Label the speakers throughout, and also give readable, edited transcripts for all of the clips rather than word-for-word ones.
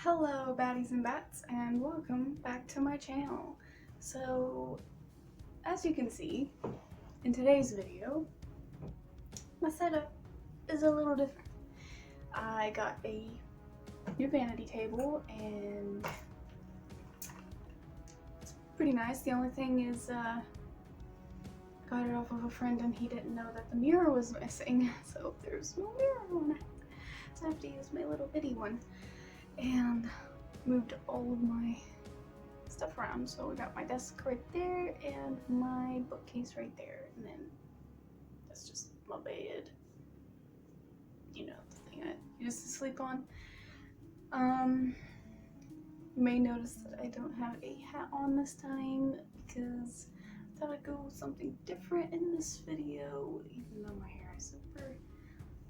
Speaker 1: Hello baddies and bats, and welcome back to my channel. So, as you can see, in today's video, my setup is a little different. I got a new vanity table and it's pretty nice. The only thing is, got it off of a friend and he didn't know that the mirror was missing, so there's no mirror on it. So I have to use my little bitty one. And moved all of my stuff around. So we got my desk right there and my bookcase right there, and then that's just my bed. You know, the thing I used to sleep on. You may notice that I don't have a hat on this time because I thought I'd go with something different in this video, even though my hair is super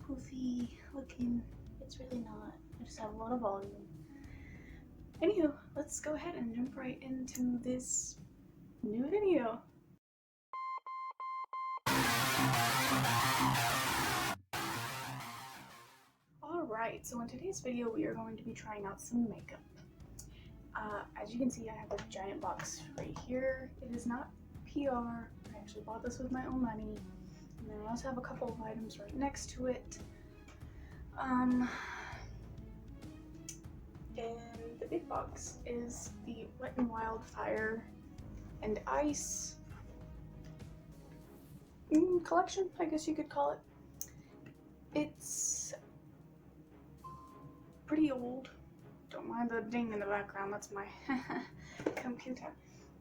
Speaker 1: poofy looking. It's really not. I just have a lot of volume. Anywho, let's go ahead and jump right into this new video. Alright, so in today's video we are going to be trying out some makeup. As you can see, I have a giant box right here. It is not PR. I actually bought this with my own money. And then I also have a couple of items right next to it. And the big box is the Wet n Wild Fire and Ice collection, I guess you could call it. It's pretty old. Don't mind the ding in the background, that's my computer.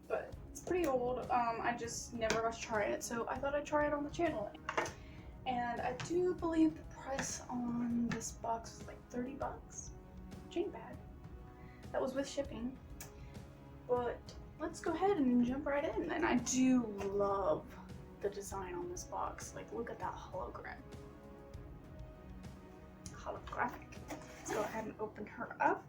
Speaker 1: But it's pretty old. I just never got to try it, so I thought I'd try it on the channel. And I do believe the price on this box was like 30 bucks. Which ain't bad. That was with shipping. But let's go ahead and jump right in. And I do love the design on this box. Like, look at that holographic. Let's go ahead and open her up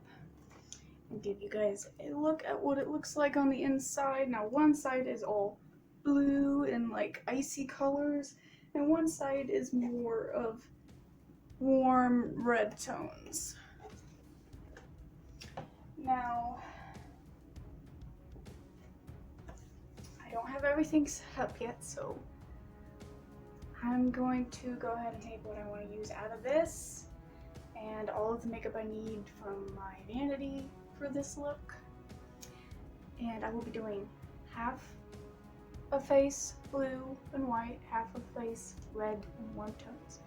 Speaker 1: and give you guys a look at what it looks like on the inside. Now, one side is all blue and like icy colors, and one side is more of warm red tones. Now, I don't have everything set up yet, so I'm going to go ahead and take what I want to use out of this and all of the makeup I need from my vanity for this look. And I will be doing half a face blue and white, half a face red and warm tones.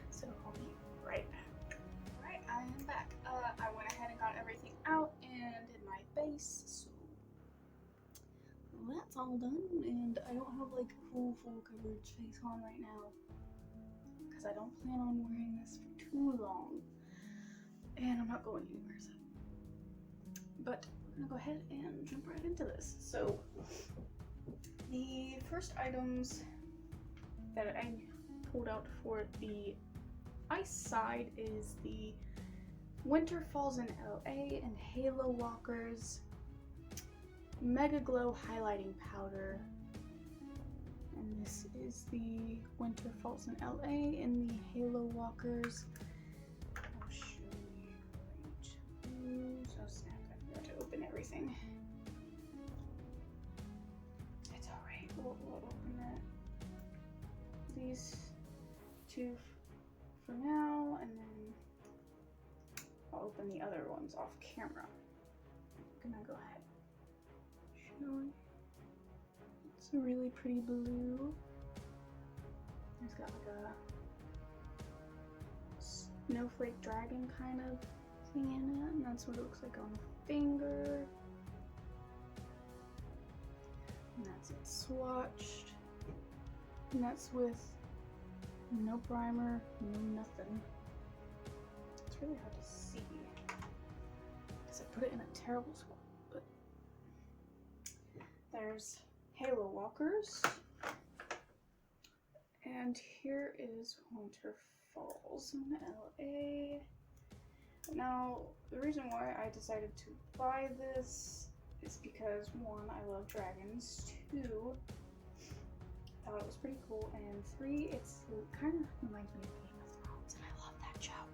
Speaker 1: So I'll be right back. Alright, I am back. I went ahead and got everything out and did my base, so that's all done. And I don't have like full coverage face on right now because I don't plan on wearing this for too long. And I'm not going anywhere, so. But I'm gonna go ahead and jump right into this. So the first items that I pulled out for the ice side is the Winter Falls in LA and Halo Walkers Mega Glow Highlighting Powder. And this is the Winter Falls in LA and the Halo Walkers. I'll show you right. Oh snap, I forgot to open everything. It's alright, we'll open that. These two for now, and then I'll open the other ones off camera. I'm gonna go ahead. It's a really pretty blue. It's got like a snowflake dragon kind of thing in it, and that's what it looks like on the finger. And that's it swatched. And that's with no primer, no nothing. It's really hard to see because I put it in a terrible spot. But there's Halo Walkers, and here is Winter Falls in LA. Now, the reason why I decided to buy this is because, one, I love dragons, two, I thought it was pretty cool, and three, it kind of reminds me of Game of Thrones, and I love that show.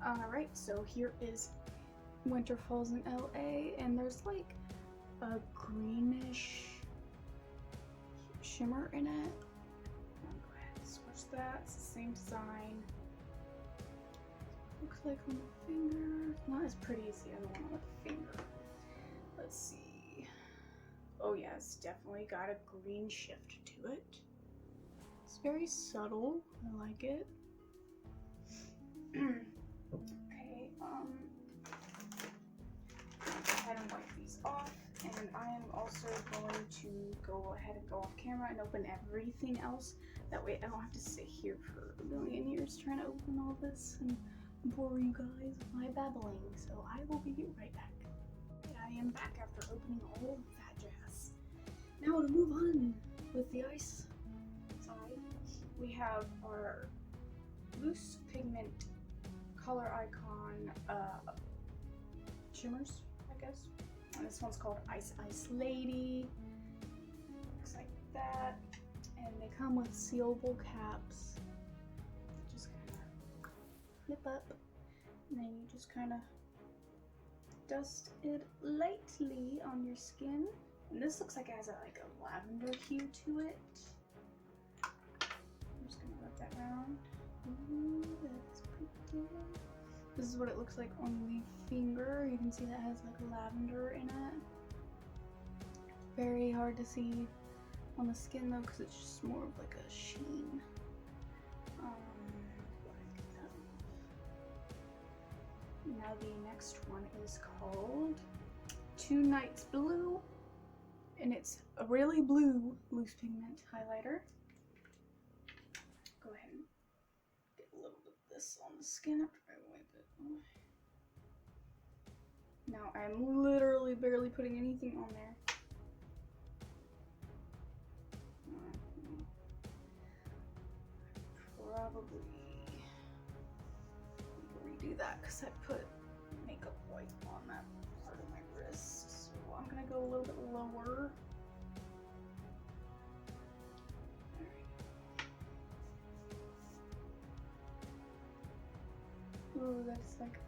Speaker 1: Alright, so here is Winter Falls in LA, and there's like a greenish shimmer in it. I'll go ahead and switch that. It's the same design. Looks like on the finger. Not as pretty as the other one on the finger. Let's see. Oh yeah, it's definitely got a green shift to it. It's very subtle. I like it. Okay, go ahead and wipe these off, and I am also going to go ahead and go off camera and open everything else. That way I don't have to sit here for a million years trying to open all this and bore you guys with my babbling. So I will be right back. I am back after opening all of that jazz. Now to move on with the ice side, we have our loose pigment color icon shimmers, I guess. And this one's called Ice Ice Lady. Looks like that. And they come with sealable caps. Just kind of flip up, and then you just kind of dust it lightly on your skin. And this looks like it has like a lavender hue to it. I'm just gonna rub that around. Ooh, that's pretty. This is what it looks like on the finger. You can see that has like lavender in it. Very hard to see on the skin though, because it's just more of like a sheen. Now the next one is called Two Nights Blue, and it's a really blue loose pigment highlighter. Go ahead and get a little bit of this on the skin after I wipe it. Now I'm literally barely putting anything on there. Probably redo that because I put makeup white on that part of my wrist. So I'm gonna go a little bit lower. Ooh, that's like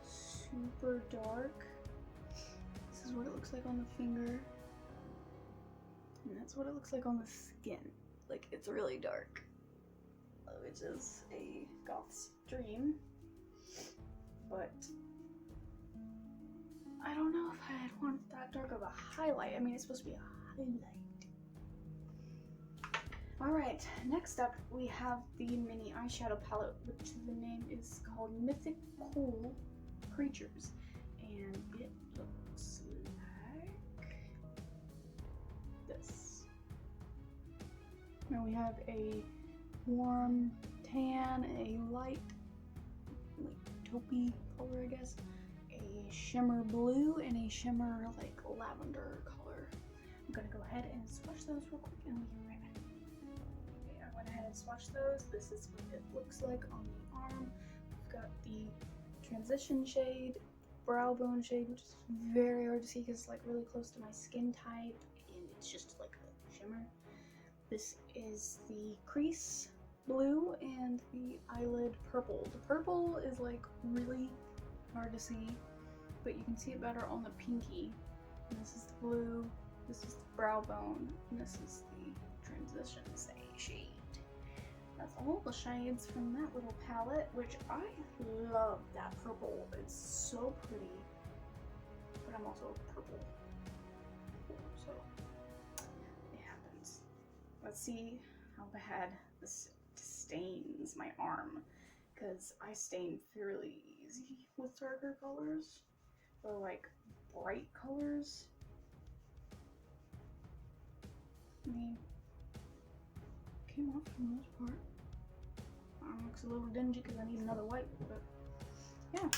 Speaker 1: super dark. This is what it looks like on the finger. And that's what it looks like on the skin. Like, it's really dark. Which is a goth's dream. But I don't know if I'd want that dark of a highlight. I mean, it's supposed to be a highlight. Alright, next up we have the mini eyeshadow palette, which the name is called Mythic Cool Creatures. And it looks like this. Now we have a warm tan, a light taupey color, I guess, a shimmer blue, and a shimmer like lavender color. I'm gonna go ahead and swatch those real quick and we'll be right back. Okay, I went ahead and swatched those. This is what it looks like on the arm. We've got the transition shade, brow bone shade, which is very hard to see because it's like really close to my skin type, and it's just like a shimmer. This is the crease blue and the eyelid purple. The purple is like really hard to see, but you can see it better on the pinky. And this is the blue, this is the brow bone, and this is the transition shade. That's all the shades from that little palette, which I love that purple. It's so pretty, but I'm also purple, so it happens. Let's see how bad this stains my arm, because I stain fairly easy with darker colors or like bright colors. I mean, came off for the most part. Looks a little dingy because I need another wipe, but yeah.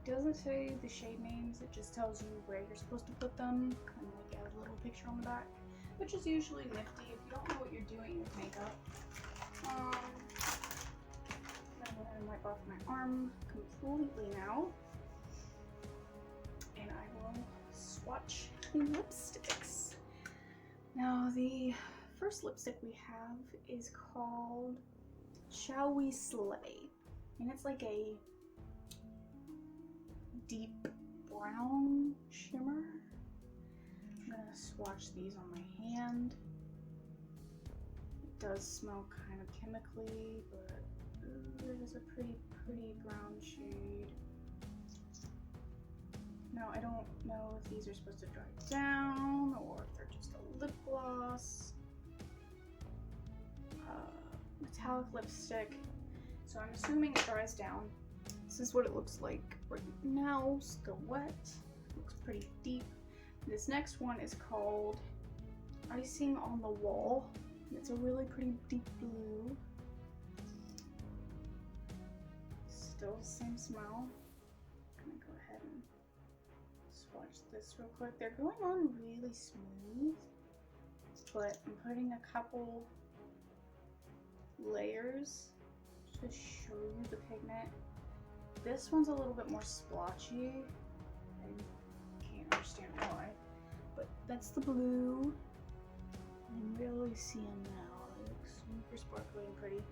Speaker 1: Doesn't say the shade names, it just tells you where you're supposed to put them, kind of like a little picture on the back, which is usually nifty if you don't know what you're doing with makeup. I'm gonna wipe off my arm completely now, and I will swatch the lipsticks. Now the first lipstick we have is called Shall We Slay, and it's like a deep brown shimmer. I'm gonna swatch these on my hand. It does smell kind of chemically, but it is a pretty brown shade. Now I don't know if these are supposed to dry down or if they're just a lip gloss. Metallic lipstick. So I'm assuming it dries down. This is what it looks like right now, still wet. Looks pretty deep. This next one is called Icing on the Wall. It's a really pretty deep blue. Still the same smell. I'm gonna go ahead and swatch this real quick. They're going on really smooth, but I'm putting a couple layers to show you the pigment. This one's a little bit more splotchy. I can't understand why, but that's the blue. I'm really seeing now. It looks super sparkly and pretty.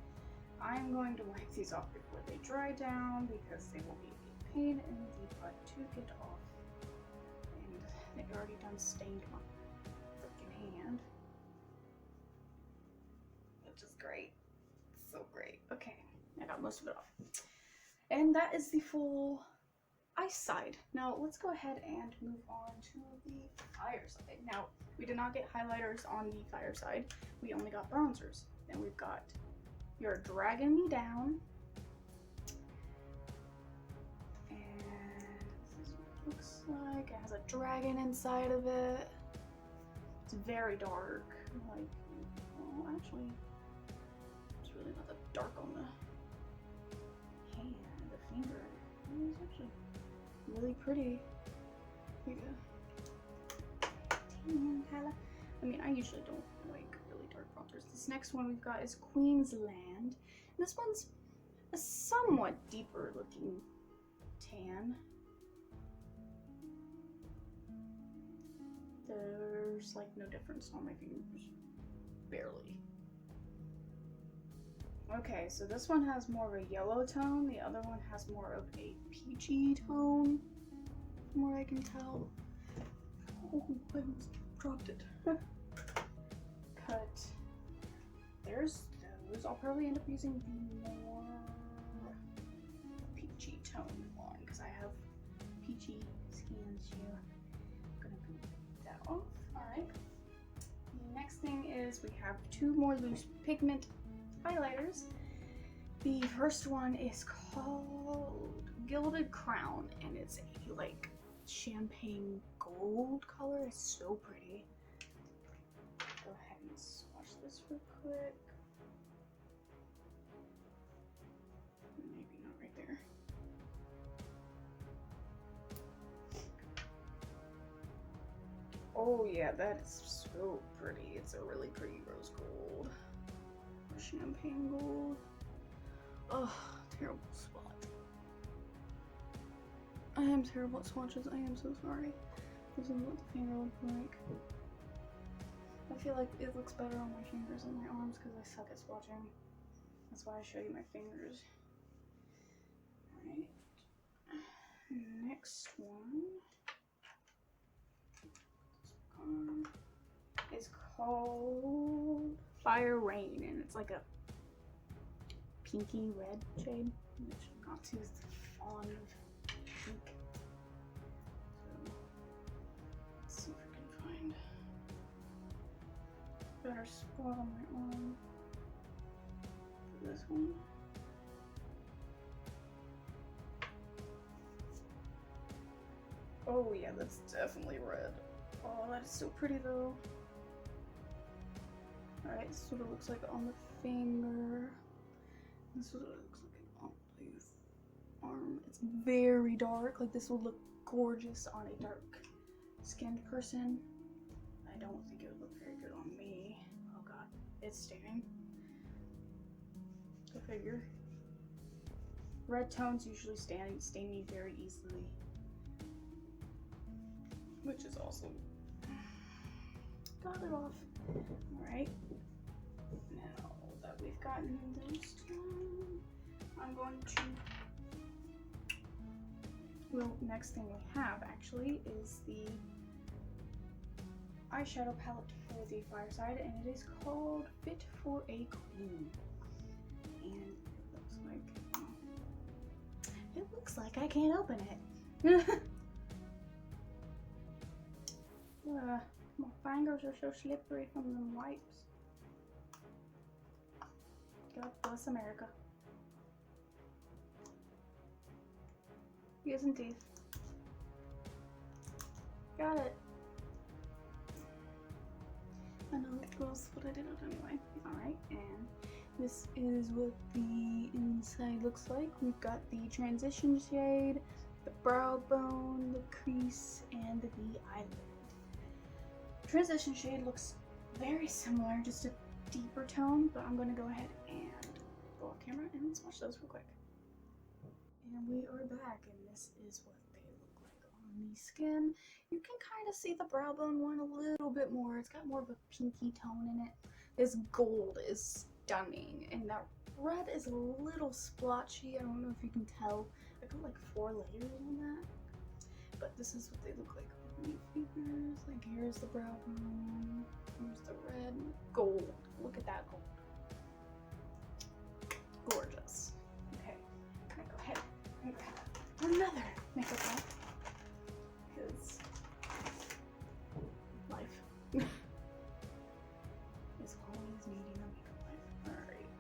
Speaker 1: I'm going to wipe these off before they dry down because they will be a pain in the butt to get off. And they've already done stained my freaking hand, which is great. So great. Okay, I got most of it off. And that is the full ice side. Now let's go ahead and move on to the fire side. Now, we did not get highlighters on the fire side. We only got bronzers. Then we've got You're Dragging Me Down. And this is what it looks like. It has a dragon inside of it. It's very dark. Like, well, actually, it's really not that dark on the hand, the finger. It's actually really pretty. Here you go. Tan color. I mean, I usually don't like really dark bronzers. This next one we've got is Queensland. This one's a somewhat deeper looking tan. There's like no difference on my fingers. Barely. Okay, so this one has more of a yellow tone. The other one has more of a peachy tone, from what I can tell. Oh, I almost dropped it. But there's those. I'll probably end up using the more peachy tone one because I have peachy skin, so I'm gonna put that off. Alright. Next thing is we have two more loose pigment highlighters. The first one is called Gilded Crown, and it's a like champagne gold color. It's so pretty. Go ahead and swatch this real quick. Maybe not right there. Oh yeah, that is so pretty. It's a really pretty rose gold. Champagne gold. Oh, terrible spot. I am terrible at swatches. I am so sorry. This is what the finger looks like. I feel like it looks better on my fingers than my arms because I suck at swatching. That's why I show you my fingers. Alright. Next one is called Fire Rain, and it's like a pinky red shade, which I'm not too fond of pink. So let's see if I can find a better spot on my arm for this one. Oh yeah, that's definitely red. Oh, that is so pretty though. Alright, this is what it looks like on the finger. This is what it looks like on the arm. It's very dark. Like, this would look gorgeous on a dark skinned person. I don't think it would look very good on me. Oh god, it's staining. Go figure. Red tones usually stain me very easily, which is also got it off. Alright, now that we've gotten those two, I'm going to Well, next thing we have actually is the eyeshadow palette for the Fireside, and it is called Fit for a Queen. And it looks like I can't open it. My fingers are so slippery from the wipes. God bless America. Using teeth. Got it. I know it gross, but I did it anyway. Alright, and this is what the inside looks like. We've got the transition shade, the brow bone, the crease, and the eyelid. Transition shade looks very similar, just a deeper tone, but I'm going to go ahead and go off camera and swatch those real quick. And we are back, and this is what they look like on the skin. You can kind of see the brow bone one a little bit more. It's got more of a pinky tone in it. This gold is stunning, and that red is a little splotchy. I don't know if you can tell. I got like 4 layers on that, but this is what they look like on the fingers. Like, here's the brow bone, here's the red, gold. Look at that gold. Gorgeous. Okay, I'm gonna go ahead and grab another makeup palette, because life is always needing a makeup wipe. Alright.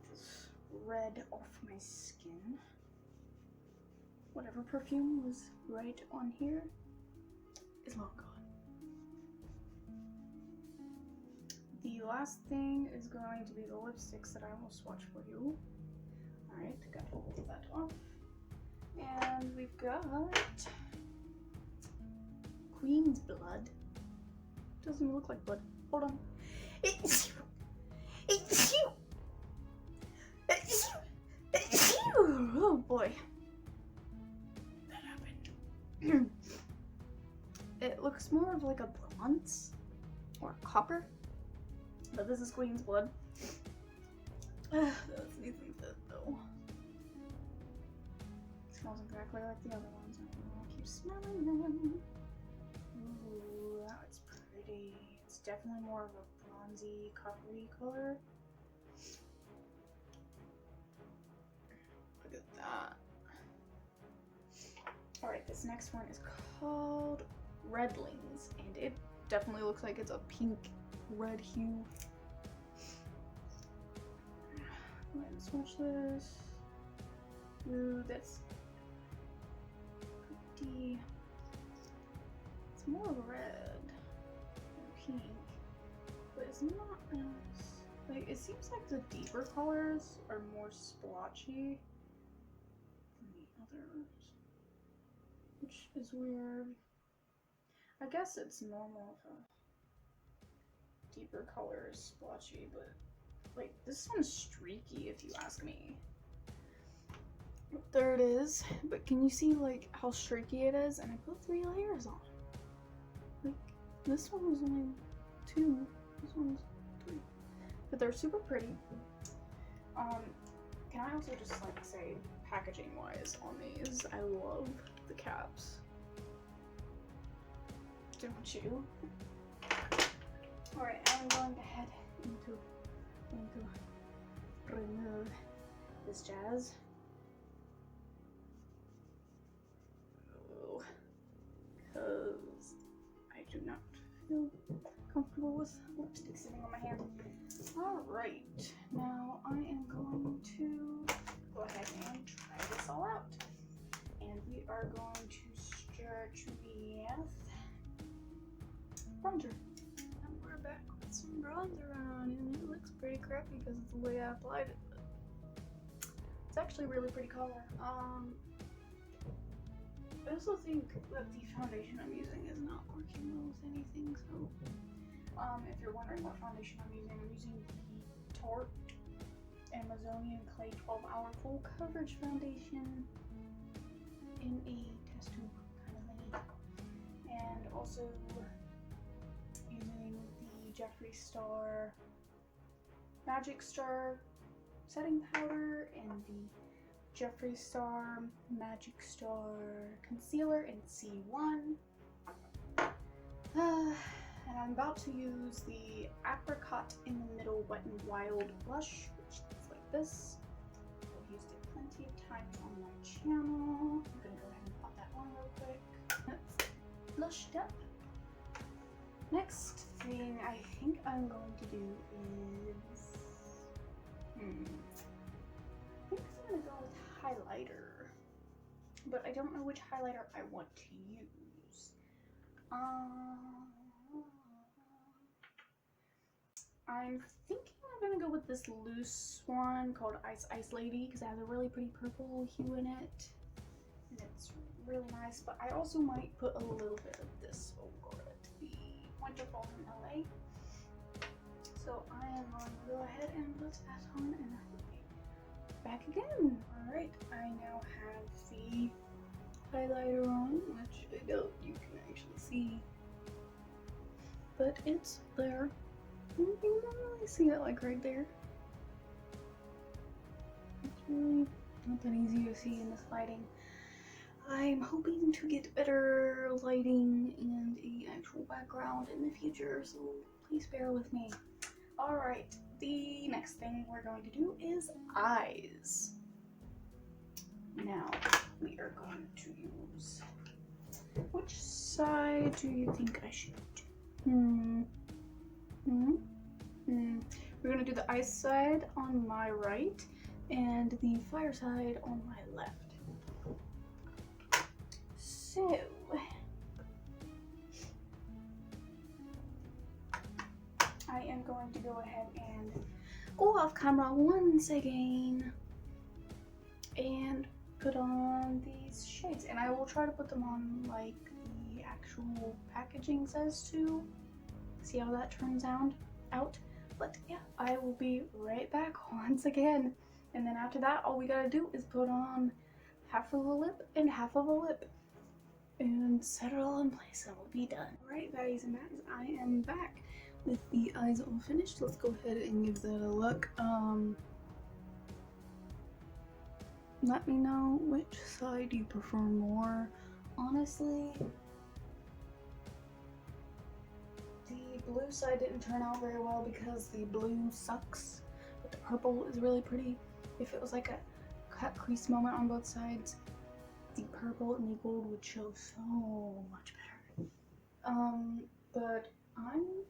Speaker 1: This red off my skin. Whatever perfume was right on here is long gone. The last thing is going to be the lipsticks that I will swatch for you. Alright, got all of that off. And we've got Queen's Blood. Doesn't even look like blood. Hold on. It's you! It's you! It's you! It's you! Oh boy. That happened. It looks more of like a bronze or copper. But this is Queen's Blood. That's anything fit though. It smells exactly like the other ones. I'll keep smelling them. Ooh, that's pretty. It's definitely more of a bronzy, coppery color. Look at that. Alright, this next one is called Redlings, and it definitely looks like it's a pink red hue. Go ahead and swatch this. Ooh, that's pretty. It's more red than pink, but it's not as, like, it seems like the deeper colors are more splotchy than the others, which is weird. I guess it's normal if a deeper color is splotchy, but like this one's streaky if you ask me. There it is, but can you see like how streaky it is? And I put 3 layers on. Like, this one was only 2, this one's 3, but they're super pretty. Can I also just like say, packaging wise on these, I love the caps. Don't you? Alright, I'm going to head into remove this jazz. Because I do not feel comfortable with lipstick sitting on my hand. Alright, now I am going to go ahead and try this all out. And we are going to start with bronzer. And we're back with some bronzer on, and it looks pretty crappy because of the way I applied it. But it's actually a really pretty color. I also think that the foundation I'm using is not working well with anything, so if you're wondering what foundation I'm using the Tarte Amazonian Clay 12-Hour Full Coverage Foundation in a test tube kind of thing. And also using the Jeffree Star Magic Star setting powder and the Jeffree Star Magic Star Concealer in C1. And I'm about to use the Apricot in the Middle Wet n Wild blush, which looks like this. I've used it plenty of times on my channel. I'm gonna go ahead and pop that on real quick. That's blushed up. Next thing I think I'm going to do is, I think I'm gonna go with highlighter, but I don't know which highlighter I want to use. I'm thinking I'm gonna go with this loose one called Ice Lady because it has a really pretty purple hue in it, and it's really nice. But I also might put a little bit of this over it, the Winterfall in LA. So I am going to go ahead and put that on and back again. Alright, I now have the highlighter on, which I doubt you can actually see, but it's there. You can really see it like right there. It's really not that easy to see in this lighting. I'm hoping to get better lighting and an actual background in the future, so please bear with me. Alright, the next thing we're going to do is eyes. Now, we are going to use... Which side do you think I should do? We're going to do the ice side on my right and the fire side on my left. So... I am going to go ahead and go off camera once again and put on these shades, and I will try to put them on like the actual packaging says to. See how that turns out. But yeah, I will be right back once again, and then after that all we gotta do is put on half of a lip and half of a lip and set it all in place and we'll be done. Alright guys and guys, I am back with the eyes all finished. Let's go ahead and give that a look. Let me know which side you prefer more. Honestly, the blue side didn't turn out very well because the blue sucks, but the purple is really pretty. If it was like a cut crease moment on both sides, the purple and the gold would show so much better. But I'm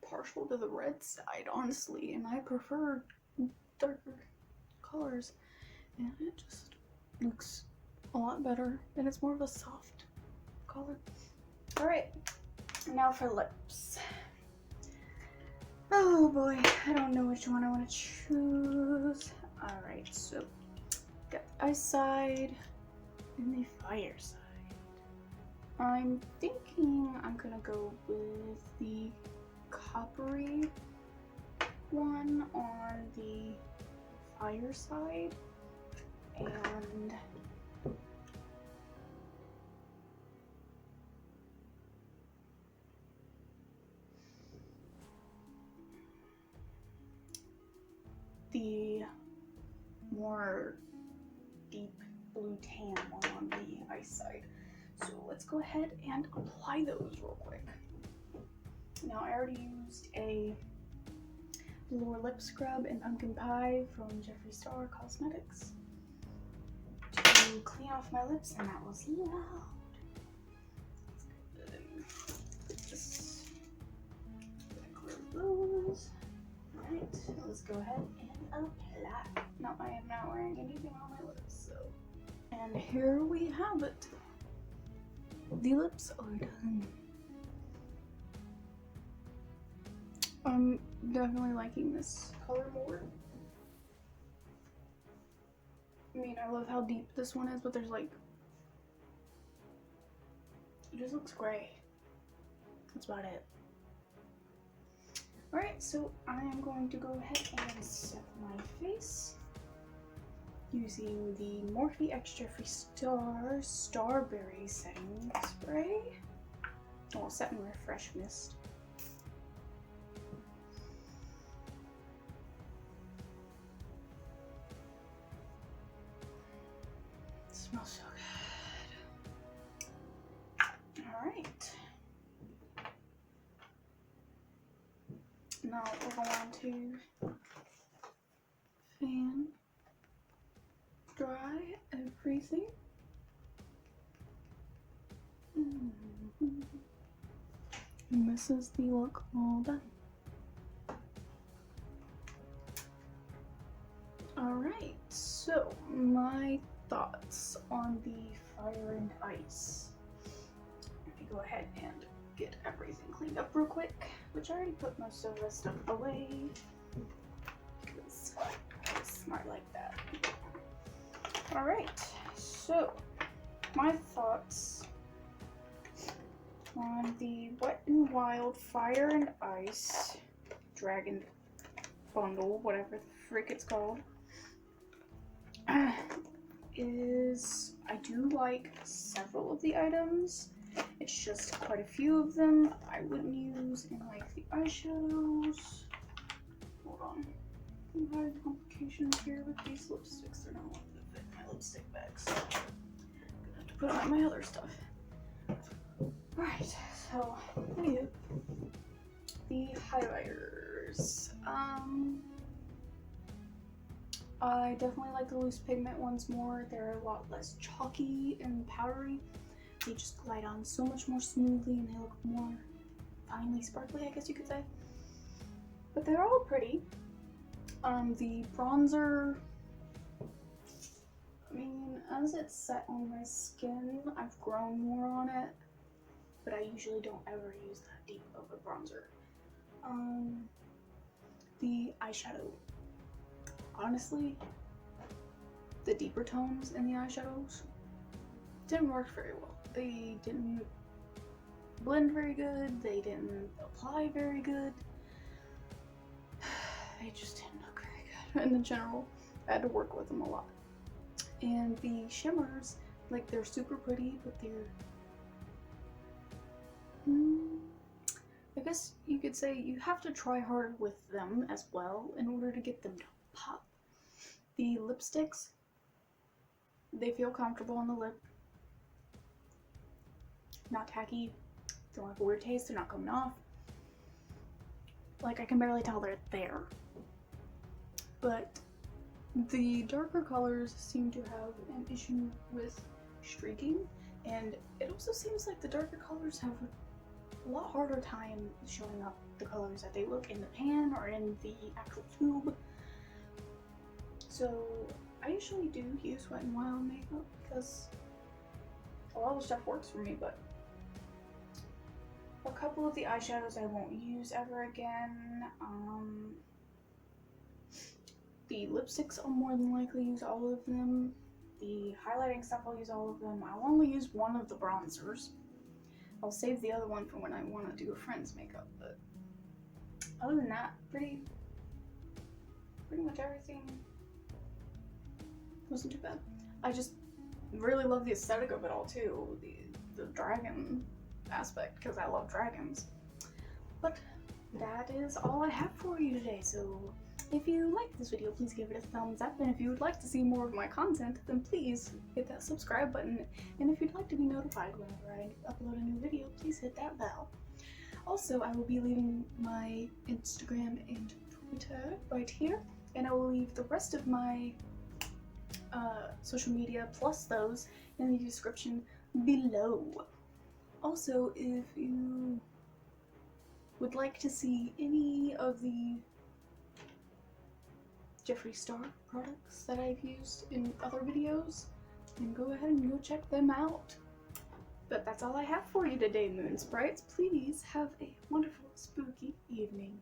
Speaker 1: partial to the red side, honestly, and I prefer darker colors, and it just looks a lot better, and it's more of a soft color. Alright, now for lips. Oh boy, I don't know which one I want to choose. Alright, so got the ice side and the fire side. I'm thinking I'm gonna go with the coppery one on the fire side, and the more deep blue tan one on the ice side. So let's go ahead and apply those real quick. Now I already used a lower lip scrub in Pumpkin Pie from Jeffree Star Cosmetics to clean off my lips, and that was loud. Just clear those. Alright, let's go ahead and apply. Now I am not wearing anything on my lips, so. And here we have it. The lips are done. I'm definitely liking this color more. I mean, I love how deep this one is, but there's like, it just looks gray. That's about it. Alright, so I am going to go ahead and set my face using the Morphe X Jeffree Star Starberry Setting Spray. Oh, Set and Refresh Mist. Smells so good. Alright. Now we're going to fan dry everything. And this is the look all done. Alright, so my thoughts on the fire and ice. Let me go ahead and get everything cleaned up real quick, which I already put most of this stuff away because I was smart like that. Alright, so my thoughts on the Wet n Wild Fire and Ice Dragon bundle, whatever the frick it's called, is I do like several of the items. It's just quite a few of them I wouldn't use in like the eyeshadows. Hold on. I'm having complications here with these lipsticks. They're not wanting to fit in my lipstick bag, so I'm gonna have to put on my other stuff. Alright, so anywho, the highlighters. I definitely like the loose pigment ones more. They're a lot less chalky and powdery. They just glide on so much more smoothly and they look more finely sparkly, I guess you could say. But they're all pretty. The bronzer, I mean, as it's set on my skin, I've grown more on it, but I usually don't ever use that deep of a bronzer. The eyeshadow. Honestly, the deeper tones in the eyeshadows didn't work very well. They didn't blend very good, they didn't apply very good. They just didn't look very good in general. I had to work with them a lot. And the shimmers, like, they're super pretty, but they're I guess you could say you have to try hard with them as well in order to get them to pop. The lipsticks, they feel comfortable on the lip. Not tacky, don't have a weird taste, they're not coming off. Like, I can barely tell they're there. But the darker colors seem to have an issue with streaking, and it also seems like the darker colors have a lot harder time showing up the colors that they look in the pan or in the actual tube. So I usually do use Wet n Wild makeup because a lot of stuff works for me, but a couple of the eyeshadows I won't use ever again. The lipsticks I'll more than likely use all of them. The highlighting stuff I'll use all of them. I'll only use one of the bronzers. I'll save the other one for when I want to do a friend's makeup, but other than that, pretty much everything wasn't too bad. I just really love the aesthetic of it all too, the dragon aspect, because I love dragons. But that is all I have for you today, so if you liked this video, please give it a thumbs up, and if you would like to see more of my content, then please hit that subscribe button, and if you'd like to be notified whenever I upload a new video, please hit that bell. Also, I will be leaving my Instagram and Twitter right here, and I will leave the rest of my social media plus those in the description below. Also, if you would like to see any of the Jeffree Star products that I've used in other videos, then go ahead and go check them out. But that's all I have for you today, Moon Sprites. Please have a wonderful, spooky evening.